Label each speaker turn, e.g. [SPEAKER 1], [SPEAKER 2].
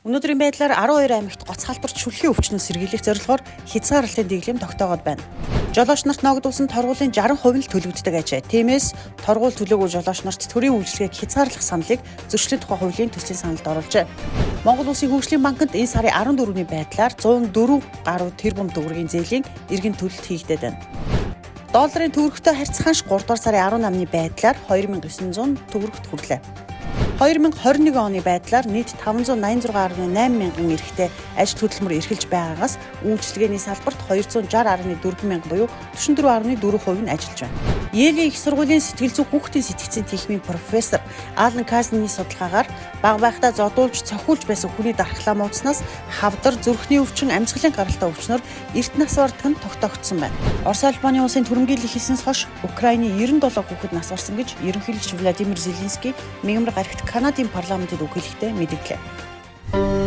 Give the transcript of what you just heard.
[SPEAKER 1] Өнөөдрийн байдлаар 12 аймагт гоц халдварт шүлхийн өвчнөд сэргийлэх зорилгоор хязгаарлалтын дэглэм тогтоогод байна. Жолооч нарт ногдуулсан торгуулийн 60% нь л төлөгддөг ажээ. Тиймээс торгуул төлөөгүй жолооч нарт төрийн үйлчилгээг хязгаарлах саналыг зөрчлийн тухай хуулийн төслийн саналд оруулжээ. Монгол Улсын хөгжлийн банкнд энэ сарын 14-ний байдлаар 104 гаруй тэрбум төгрөгийн зээлийн эргэн төлөлт хийгдээд байна. Долларын төгрөгтэй харьцах ханш 3 дугаар сарын 18-ны байдлаар 2900 төгрөгт хүрлээ. 2021 оны байдлаар нийт 586.8 мянган эрэгтэй ажил хөдөлмөр эрхэлж байгаагаас үйлчилгээний салбарт 260.4 мянга буюу 44.4% нь ажиллаж байна. Йелийн их сургуулийн сэтгэл зүйн хүүхдийн сэтгцийн техникийн профессор Алан Казны судалгаагаар бага байхдаа зодуулж цохиулж байсан хүний дархлаа мууцнаас хавдар, зүрхний өвчин, амьсгалын гаралтай өвчнөр эрт нас бардаг нь тогтоогдсон байна. Орос Албаны улсын түрэмгийлэл эхэлснээс хойш Украины 97 хүүхэд нас барсан гэж ерөнхийлөгч Владимир Зеленский мягмар гарагт Канадын парламентэд үг хэлэхдээ мэдээллээ.